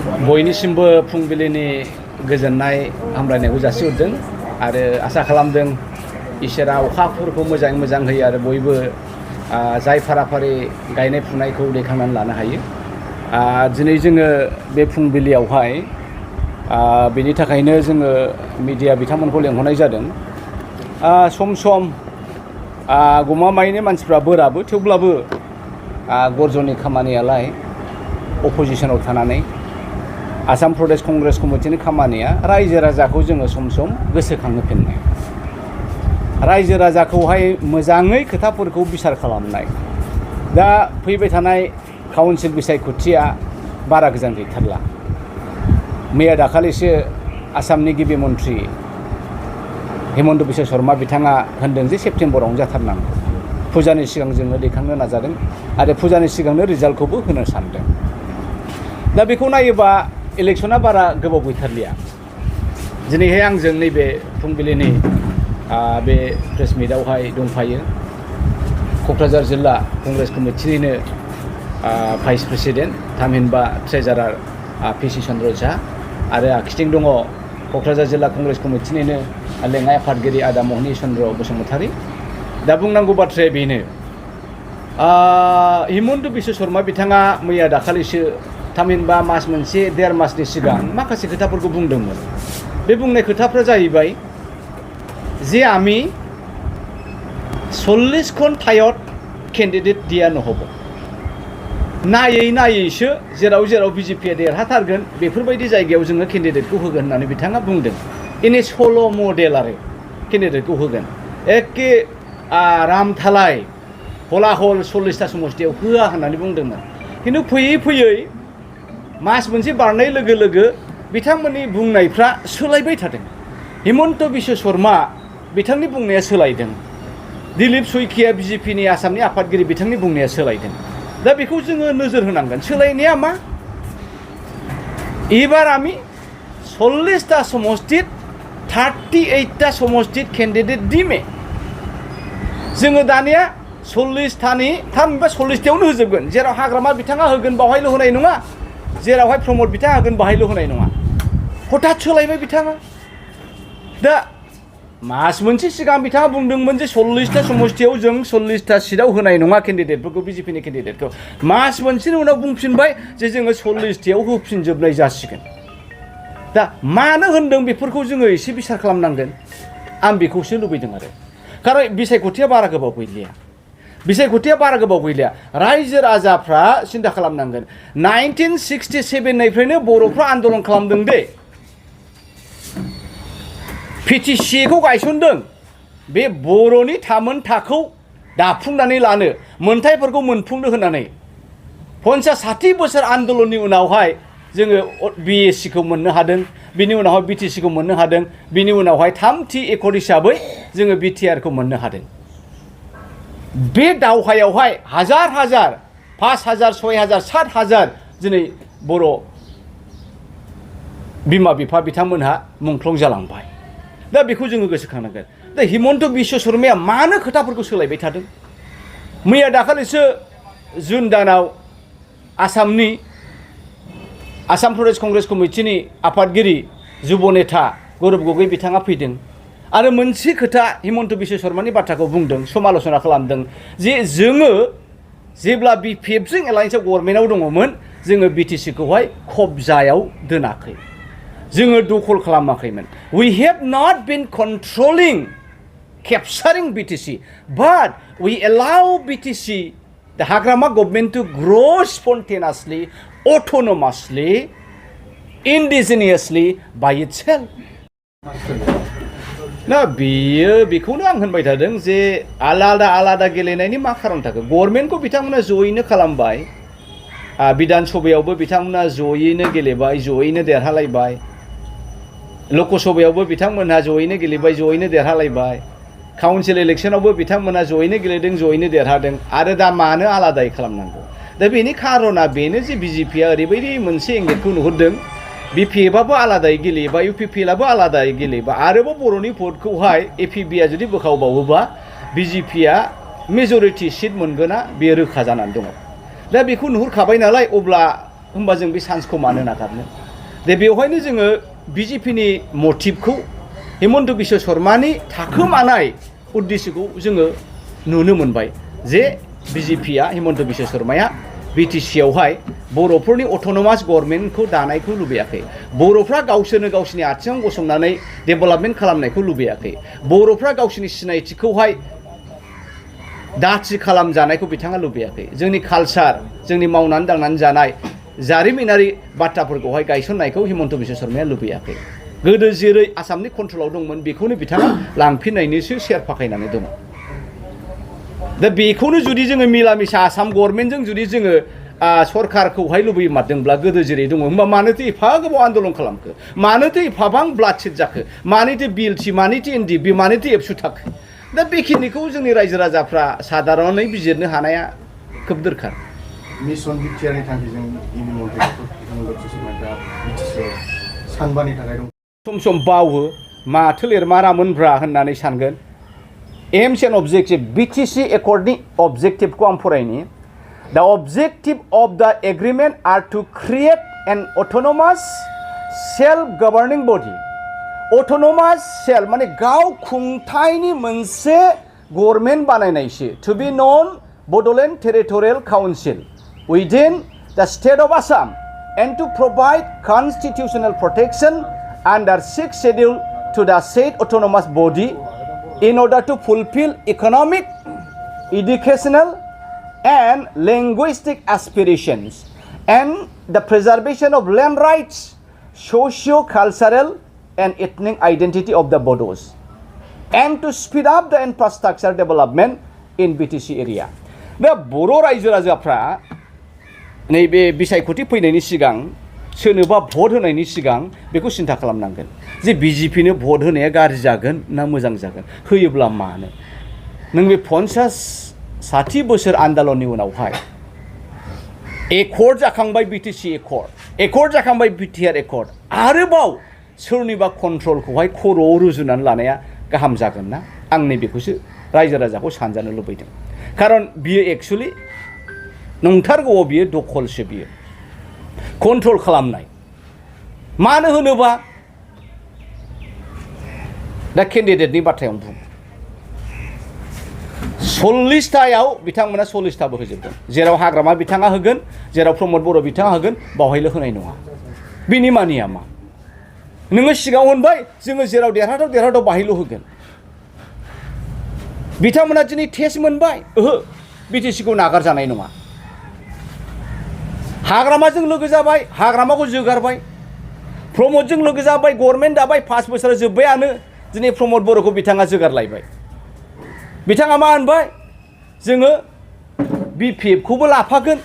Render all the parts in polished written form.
बयनिसिमबो फुंबिलिनि गोजोननाय हामलायनायखौ जासिहरदों आरो आसा खालामदों इसोरा अखाफोरखौ मोजाङै मोजां होयो आरो बयबो जाय फाराफारि गायनाय फुनायखौ दैखांनानै लानो हायो। दिनै जोङो बे फुंबिलियावहाय बेनि थाखायनो जोङो मिडिया बिथांमोनखौ लेंहरनाय जादों। सम सम गमामायैनो मानसिफ्रा बोराबो, थेवब्लाबो गरज'ननि खामानियालाय अपोजिशनाव थानानै आसाम प्रदेश कंग्रेस कमिटिनि खामानिया रायजो राजाखौ जोङो सम सम गोसोखांहोफिननाय, रायजो राजाखौहाय मोजाङै खोथाफोरखौ बिसार खालामनाय। दा फैबाय थानाय काउन्सिल बिसायख'थिया बारा गोजान गैथारला। मैया दाखालिसो आसामनि गिबि मन्थ्रि हिमन्त बिश्व शर्मा बिथाङा होनदों जे सेप्तेम्बरावनो जाथारनांगौ। फुजानि सिगां जोङो दैखांनो नाजादों आरो फुजानि सिगांनो रिजाल्टखौबो होनो सानदों। दा बेखौ नायोबा इलेक्शना बारा गोबाव गैथारलिया। दिनैहाय आंजों नैबे फुंबिलिनि बे प्रेस मिटआवहाय दंफायो क'क्राझार जिल्ला कंग्रेस कमिटिनिनो भाइस प्रेसिडेन्ट थामहिनबा ट्रेजारार पिसि चन्द्र झा आरो आखिथिं दङ क'क्राझार जिल्ला कंग्रेस कमिटिनिनो लेङाइ आफादगिरि आदा महनि चन्द्र बसुमतारी। दा बुंनांगौ बाथ्राया बेनो, हिमन्त बिश्व शर्मा बिथाङा मैया दाखालिसो थामहिनबा मास मोनसे देर मासनि सिगां माखासे खोथाफोरखौ बुंदोंमोन। बे बुंनाय खोथाफ्रा जाहैबाय जे आमी 40খন ঠাইত केन्डिडेट दिया নহ'ব, नायै नायैसो जेराव जेराव बिजेपिया देरहाथारगोन बेफोरबायदि जायगायाव जोङो केन्डिडेटखौ होगोन होननानै बिथाङा बुंदों। इनि सल' मडेल आरो केन्डिडेटखौ होगोन। एखे रामथालाय हलाहल 40टा समस्तियाव होआ होननानै बुंदोंमोन। खिन्थु फैयै फैयै मास मोनसे बारनाय लोगो लोगो बिथांमोननि बुंनायफ्रा सोलायबाय थादों। हिमन्त बिश्व शर्मा बिथांनि बुंनाया सोलायदों, दिलीप शइकिया बिजेपिनि आसामनि आफादगिरि बिथांनि बुंनाया सोलायदों। दा बेखौ जोङो नोजोर होनांगोन। सोलायनाया मा? एबार आमी 40टा समस्तित 38टा समस्तित केन्डिडेट दिमे। जोङो दानिया 40टानि थामहिनबा 40टायावनो होजोबगोन। जेराव हाग्रामा बिथाङा होगोन बावहायल' होनाय नङा, जेरावहाय प्रमद बिथाङा होगोन बाहायल' होनाय नङा। हठात सोलायबाय बिथाङा। दा मास मोनसे सिगां बिथाङा बुंदोंमोन जे 40टा समस्तियाव जों 40टा सिटआव होनाय नङा केन्डिडेटफोरखौ, बिजेपिनि केन्डिडेटखौ। मास मोनसेनि उनाव बुंफिनबाय जे जोङो 40टायाव होफिनजोबनाय जासिगोन। दा मानो होनदों बेफोरखौ जोङो एसे बिसार खालामनांगोन। आं बेखौसो लुबैदों आरो खारन बिसायख'थिया बारा गोबाव गैलिया। बिसायख'थिया बारा गोबाव गैलिया। रायजो राजाफ्रा सिन्था खालामनांगोन। 1967निफ्रायनो बर'फ्रा आन्दलन खालामदों दे। पिटिसिखौ गायसनदों बे बर'नि थामोनथाखौ दाफुंनानै लानो, मोनथायफोरखौ मोनफुंनो होननानै। 50-60 बोसोर आन्दलननि उनावहाय जोङो बिएससिखौ मोननो हादों, बिनि उनावहाय बिटिसिखौ मोननो हादों, बिनि उनावहाय थामथि एकर्ड हिसाबै जोङो बिटिआरखौ मोननो हादों। बे दावहायावहाय हाजार हाजार 5,000, 6,000, 7,000 दिनै बर' बिमा बिफा बिथांमोनहा मुंख्लं जालांबाय। दा बेखौ जोङो गोसोखांनांगोन। दा हिमन्त बिश्व शर्माया मानो खोथाफोरखौ सोलायबाय थादों? मैया दाखालिसो जुन दानाव आसामनि आसाम प्रदेश कंग्रेस कमिटिनि आफादगिरि जुब नेता गौरब गगৈ बिथाङा फैदों आरो मोनसे खोथा हिमन्त बिश्व शर्मानि बाथ्राखौ बुंदों, समाल'सना खालामदों जे जोङो जेब्ला बिपिएफजों एलायन्सआव गभर्नमेन्टआव दङमोन जोङो बिटिसिखौहाय खबजायाव दोनाखै, जोङो दखल खालामाखैमोन। We have not been controlling, capturing BTC, but we allow BTC, the Hagrama government, to grow spontaneously, autonomously, indigenously by itself. ना बियो बेखौनो आं होनबाय थादों जे आलादा आलादा गेलेनायनि मा खारन थाखो? गभर्नमेन्टखौ बिथांमोना जयैनो खालामबाय, बिधान सभायावबो बिथांमोना जयैनो गेलेबाय, जयैनो देरहालायबाय, लकसभायावबो बिथांमोनहा जयैनो गेलेबाय, जयैनो देरहालायबाय, काउन्सिल इलेक्सनावबो बिथांमोना जयैनो गेलेदों, जयैनो देरहादों। आरो दा मानो आलादायै खालामनांगौ? दा बेनि खारना बेनो जे बिजेपिया ओरैबायदि मोनसे इंगितखौ नुहुरदों, बिपिएफआबो आलादायै गेलेयोबा, इउपिपिएलआबो आलादायै गेलेयोबा, आरोबाव बर'नि भटखौहाय एपिबिआ जुदि बोखावबावोबा बिजेपिया मेजरिटि सिट मोनगोना बेयो रोखा जानानै दङ। दा बेखौ नुहुरखाबाय नालाय, अब्ला होमबा जों बे चान्सखौ मानो नागारनो दे बेवहायनो जोङो बिजेपिनि मटिभखौ हिमन्त बिश्व शर्मानि थाखोमानाय उद्देश्यखौ जोङो नुनो मोनबाय जे बिजेपिया हिमन्त बिश्व शर्माया बिटिसि आवहाय बर'फोरनि अट'नमास गभर्नमेन्टखौ दानायखौ लुबैयाखै बर'फ्रा गावसोरनो गावसिनि आथिङाव गसंनानै डेभेलपमेन्ट खालामनायखौ लुबैयाखै बर'फ्रा गावसिनि सिनायथिखौहाय दाथि खालामजानायखौ बिथाङा लुबैयाखै जोंनि कालचार जोंनि मावनानै दांनानै जानाय जारिमिनारि बाथ्राफोरखौहाय गायसननायखौ हिमन्त बिश्व शर्माया लुबैयाखै गोदो जेरै आसामनि कन्ट्रलाव दंमोन बेखौनो बिथाङा लांफिननायनिसो सेर फाखायनानै दङ दा बेखौनो जुदि जोङो मिला मिसा आसाम गभर्नमेन्टजों जुदि जोङो सरकारखौहाय लुबैमारदोंब्ला गोदो जेरै दङ होमबा मानोथो एफा गोबाव आन्दलन खालामखो मानोथो एफाबां ब्लाडसेड जाखो मानोथो बिएलटि मानोथो एनडिएफबि मानोथो एबसु थाखो दा बेखिनिखौ जोंनि रायजो राजाफ्रा साधारनै बिजिरनो हानाया खोब दरखार मिशन बिटिआरनि थांखिजों गिबि मन्थ्रिखौ हिमन्त शर्माया बिटिसिआव सानबानि थाखाय दं सम सम बावो माथो लिरमारामोनब्रा होननानै सानगोन एम्स एन्ड अबजेक्टिभ बिटिसि एकर्डनि अबजेक्टिभखौ आं फरायनि the objective of the agreement are to create an autonomous self governing body autonomous self माने गाव खुंथायनि मोनसे गभर्नमेन्ट बानायनायसो to be known Bodoland territorial council within the state of Assam and to provide constitutional protection under 6th schedule to the said autonomous body in order to fulfill economic, educational and linguistic aspirations and the preservation of land rights, socio-cultural and ethnic identity of the Bodos and to speed up the infrastructure development in BTC area. दा बर' रायजो राजाफ्रा नैबे बिसायख'थि फैनायनि सिगां सोरनोबा भट होनायनि सिगां बेखौ सिन्था खालामनांगोन जे बिजेपिनो भट होनाया गाज्रि जागोन ना मोजां जागोन होयोब्ला मानो नों बे 50-60 बोसोर आन्दलननि उनावहाय एकर्ड जाखांबाय बिटिसि एकर्ड जाखांबाय बिटिआर एकर्ड आरोबाव सोरनिबा कन्ट्रलखौहाय खर'आव रुजुनानै लानाया गाहाम जागोन ना आं नैबेखौसो रायजो राजाखौ सानजानो लुबैदों खारन बियो एक्चुअलि नंथारगौआव बियो दखलसो बियो कन्ट्रल खालामनाय मानो होनोबा दा केन्डिडेटनि बाथ्रायाव बुं 40थायाव बिथांमोना 40थाबो होजोबगोन जेराव हाग्रामा बिथाङा होगोन जेराव प्रमद बर' बिथाङा होगोन बावहायल' होनाय नङा बिनि मानिया मा नोङो सिगाङाव होनबाय जोङो जेराव देरहाथाव बाहायल' होगोन बिथांमोना दिनै टेस्ट मोनबाय ओहो बिटिसिखौ नागारजानाय नङा हाग्रामाजों लोगो जाबाय हाग्रामाखौ जोगारबाय प्रमदजों लोगो जाबाय गभर्नमेन्ट दाबाय 5 बोसोर जोब्बायानो दिनै प्रमद बर'खौ बिथाङा जोगारलायबाय बिथाङा मा होनबाय जोङो बिपिएफखौबो लाफागोन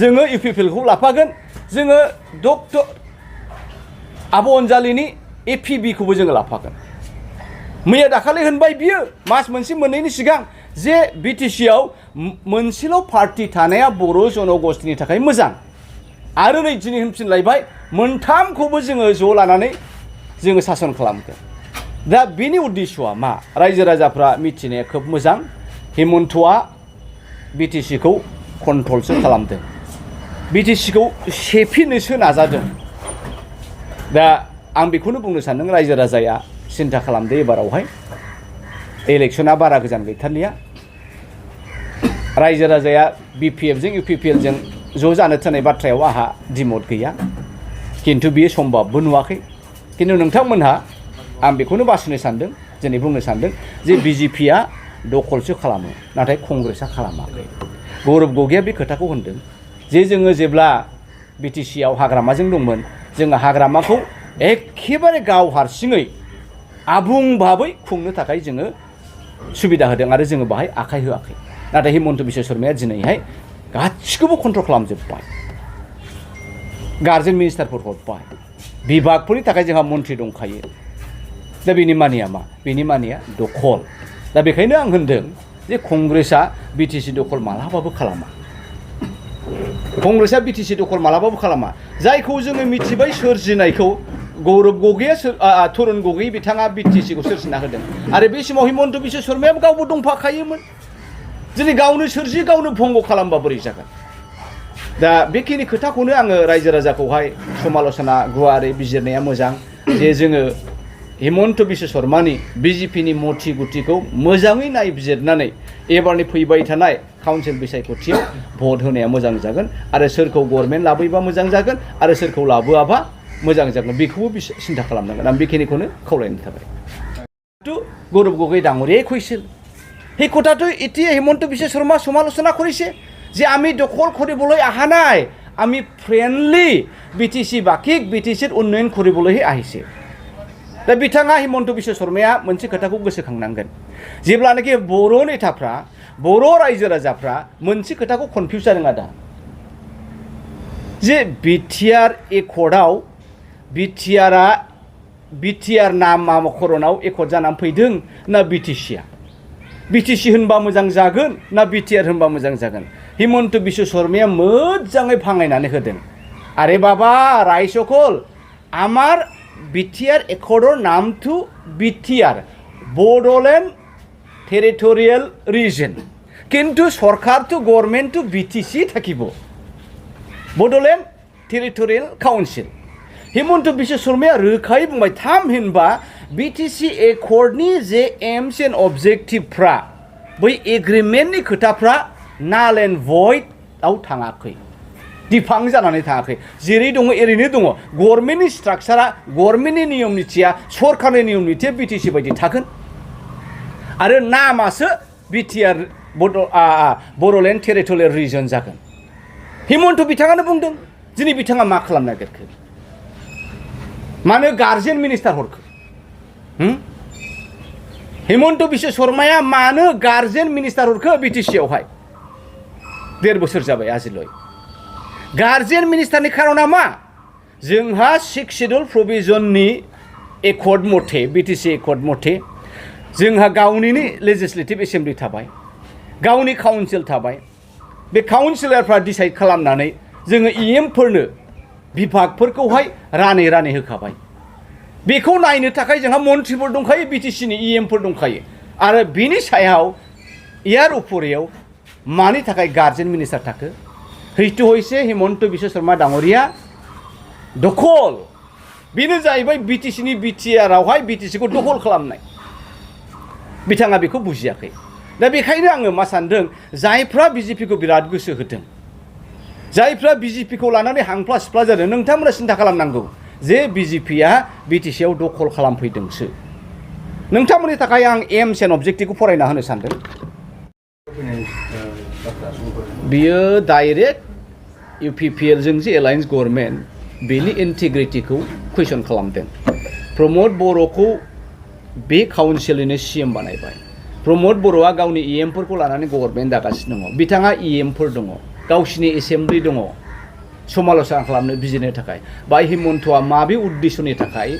जोङो इउपिपिएलखौ लाफागोन जोङो डक्टर आब' अनजालिनि एपिबिखौबो जोङो लाफागोन मैया दाखालि होनबाय बियो मास मोनसे मोननैनि सिगां जे बिटिसिआव मोनसेल' पार्टी थानाया बर' जनगोष्ठीनि थाखाय मोजां आरो नै दिनै होनफिनलायबाय मोनथामखौबो जोङो ज' लानानै जोङो सासन खालामगोन दा बेनि उद्देश्यआ मा रायजो राजाफ्रा मिथिनाया खोब मोजां हिमन्तआ बिटिसिखौ कन्ट्रलसो खालामदों बिटिसिखौ सेफिनोसो नाजादों दा आं बेखौनो बुंनो सानदों रायजो राजाया सिन्था खालामदो एबारावहाय इलेक्शना बारा गोजान गैथारलिया रायजो राजाया बिपिएफजों इउपिपिएलजों ज' जानो थोनाय बाथ्रायाव आहा दिमत गैया खिन्थु बियो सम्भबबो नुवाखै खिन्थु नोंथांमोनहा आं बेखौनो बासिनो सानदों दिनै बुंनो सानदों जे बिजेपिया दखलसो खालामो नाथाय कंग्रेसआ खालामाखै गौरब गगैया बे खोथाखौ होनदों जे जोङो जेब्ला बिटिसिआव हाग्रामाजों दंमोन जोङो हाग्रामाखौ एखेबारे गाव हारसिङै आबुं भाबै खुंनो थाखाय जोङो सुबिदा होदों आरो जोङो बाहाय आखाइ होआखै नाथाय हिमन्त बिश्व शर्माया दिनैहाय गासिखौबो कन्ट्रल खालामजोब्बाय गार्जेन मिनिस्टारफोर हरबाय बिभागफोरनि थाखाय जोंहा मन्थ्रि दंखायो दा बेनि मानिया मा बेनि मानिया दखल दा बेखायनो आं होनदों जे कंग्रेसआ बिटिसि दखल मालाबाबो खालामा कंग्रेसआ बिटिसि दखल मालाबाबो खालामा जायखौ जोङो मिथिबाय सोरजिनायखौ गौरब गगैया तरुन गगै बिथाङा बिटिसिखौ सोरजिना होदों आरो बे समाव हिमन्त बिश्व शर्मायाबो गावबो दंफाखायोमोन दिनै गावनो सोरजि गावनो भंग खालामबा बोरै जागोन दा बेखिनि खोथाखौनो आङो रायजो राजाखौहाय समाल'सना गुवारै बिजिरनाया मोजां जे जोङो हिमन्त बिश्व शर्मानि बिजेपिनि मथि गुथिखौ मोजाङै नायबिजिरनानै एबारनि फैबाय थानाय काउन्सिल बिसायख'थियाव भट होनाया मोजां जागोन आरो सोरखौ गभर्नमेन्ट लाबोयोबा मोजां जागोन आरो सोरखौ लाबोआबा मोजां जागोन बेखौबो सिन्था खालामनांगोन आं बेखिनिखौनो खावलायनो थाबाय গৌরব গগৈ ডাঙৰীয়াই কৈছিল সেই কথাটো এতিয়া হিমন্ত বিশ্ব শৰ্মা সমালোচনা কৰিছে যে আমি দখল কৰিবলৈ অহা নাই আমি ফ্ৰেণ্ডলি বিটিসি বাকিক বিটিসিৰ উন্নয়ন কৰিবলৈহে আহিছে दा बिथाङा हिमन्त बिश्व शर्माया मोनसे खोथाखौ गोसोखांनांगोन जेब्लानाखि बर' नेताफ्रा बर' रायजो राजाफ्रा मोनसे खोथाखौ कनफिउज जादों आदा जे बिटिआर एकर्डआव बिटिआर नामा कर'नाव एकर्ड जानानै फैदों ना बिटिसि होनबा मोजां जागोन ना बिटिआर होनबा मोजां जागोन हिमन्त बिश्व शर्माया मोजाङै भाङायनानै होदों आरे बाबा रायजসকল আমার বিটিআর একর্ডৰ নামটো বিটিআর বড়োলেণ্ড টেৰিটৰিয়েল ৰিজন কিন্তু সরকারটো গভর্নমেন্টটো বিটিসি থাকিব বড়োলেণ্ড টেৰিটৰিয়েল কাউन्सिल हिमन्त बिश्व शर्माया रोखायै बुंबाय थामहिनबा बिटिसि एकर्डनि जे एम्स एन्ड अबजेक्टिभफ्रा बै एग्रिमेन्टनि खोथाफ्रा नाल एन्ड भइडआव थाङाखै दिफां जानानै थाङाखै जेरै दङ एरैनो दङ गभर्नमेन्टनि स्ट्राक्चारा गभर्नमेन्टनि नियम निथिया सरकारनि नियम निथिया बिटिसि बायदि थागोन आरो नामासो बिटिआर बड़ोलेण्ड टेरिटरियेल रिजन जागोन हिमन्त बिथाङानो बुंदों दिनै बिथाङा मा खालामनो नागिरखो मानो गार्जेन मिनिस्टार हरखो हिमन्त बिश्व शर्माया मानो गार्जेन मिनिस्टार हरखो बिटिसियावहाय 1.5 बोसोर जाबाय आजिलय गार्जेन मिनिस्टारनि खारना मा जोंहा 6 शेड्युल प्रोविजननि एकर्ड मथे बिटिसि एकर्ड मथे जोंहा गावनिनो लेजिस्लेटिभ एसेम्बलि थाबाय गावनि काउन्सिल थाबाय बे काउन्सिलरफ्रा डिसाइड खालामनानै जोङो इएमफोरनो बिभागफोरखौहाय रानै होखाबाय बेखौ नायनो थाखाय जोंहा मन्थ्रिफोर दंखायो बिटिसिनि इएमफोर दंखायो आरो बिनि सायाव यार उपरियाव मानि थाखाय गार्जेन मिनिस्टार थाखो हैथु होइसे हिमन्त बिश्व शर्मा डाङरिया दख'ल बेनो जाहैबाय बिटिसिनि बिटिआरआवहाय बिटिसिखौ दख'ल खालामनाय बिथाङा बेखौ बुजियाखै दा बेखायनो आङो मा सानदों जायफ्रा बिजेपिखौ बिराद गोसो होदों जायफ्रा बिजेपिखौ लानानै हांफ्ला सिफ्ला जादों नोंथांमोना सिन्था खालामनांगौ जे बिजेपिया बिटिसिआव दखल खालामफैदोंसो नोंथांमोननि थाखाय आं एम्स एन्ड अबजेक्टिभखौ फरायना होनो सानदों बियो डाइरेक्ट इउपिपिएल जों जे एलायन्स गभर्नमेन्ट बेनि इन्टिग्रिटिखौ कुइसन खालामदों प्रमद बर'खौ बे काउन्सिलनिनो सीएम बानायबाय प्रमद बर'आ गावनि इएमफोरखौ लानानै गभर्नमेन्ट दागासिनो दङ बिथाङा इएमफोर दङ गावसिनि एसेम्बलि दङ समालोचना खालामनो बिजिरनो थाखाय बाय हिमन्तआ माबे उद्देश्यनि थाखाय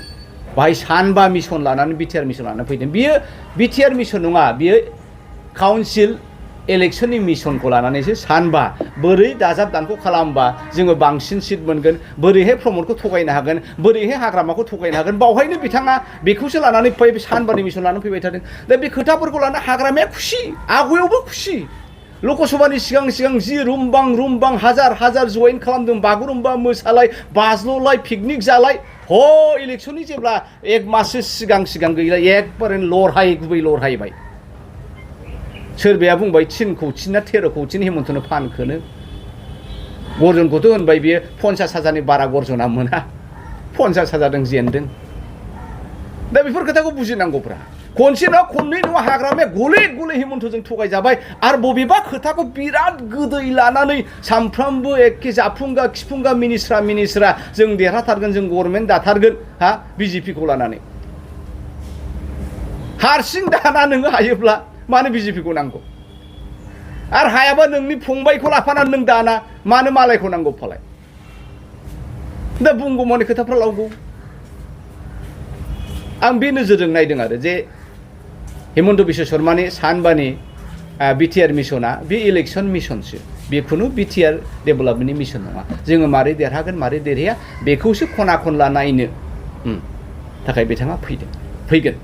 बाय सानबा मिशन लानानै बिटिआर मिशन लानानै फैदों बियो बिटिआर मिशन नङा बियो काउन्सिल इलेक्शननि मिशनखौ लानानैसो सानबा बोरै दाजाब दानखौ खालामबा जोङो बांसिन सिट मोनगोन बोरैहाय प्रमदखौ थगायनो हागोन बोरैहाय हाग्रामाखौ थगायनो हागोन बावहायनो बिथाङा बेखौसो लानानै सानबानि मिशन लानानै फैबाय थादों दा बे खोथाफोरखौ लानानै हाग्रामाया खुसि आगुयावबो खुसि लकसभानि सिगां जि रुमबां हाजार जइन खालामदों बागुरुम्बा मोसालाय बाज्ल'लाय पिकनिक जालाय ह इलेक्शननि जेब्ला 1 माससो सिगां गैला एकबारे गुबै लरहायबाय सोरबाया बुंबाय 3 कौटिना 13 कौटिनि हिमन्तनो फानखोनो गरजनखौथ' होनबाय बियो 50,000नि बारा गरजना मोना 50,000 जेनदों दा बेफोर खोथाखौ बुजिनांगौब्रा खनसे नङा खननै नङा हाग्रामाया गले हिमन्तजों थगायजाबाय आरो बबेबा खोथाखौ बिराद गोदै लानानै सामफ्रामबो एखे जाफुंगा खिफुंगा मिनिस्रा जों देरहाथारगोन जों गभर्नमेन्ट दाथारगोन हा बिजेपिखौ लानानै हारसिं दाना नोङो हायोब्ला मानो बिजेपिखौ नांगौ आरो हायाबा नोंनि फंबायखौ लाफानानै नों दाना मानो मालायखौ नांगौ फालाय दा बुंगौमानि खोथाफ्रा लावगौ आं बे नोजोरजों नायदों आरो जे हिमन्त बिश्व शर्मानि सानबानि बिटिआर मिशना बे इलेक्शन मिशनसो बेखौनो बिटिआर डेभेलपमेन्टनि मिशन नङा जोङो मारै देरहागोन मारै देरहाया बेखौसो खना खनला नायनो थाखाय बिथाङा फैगोन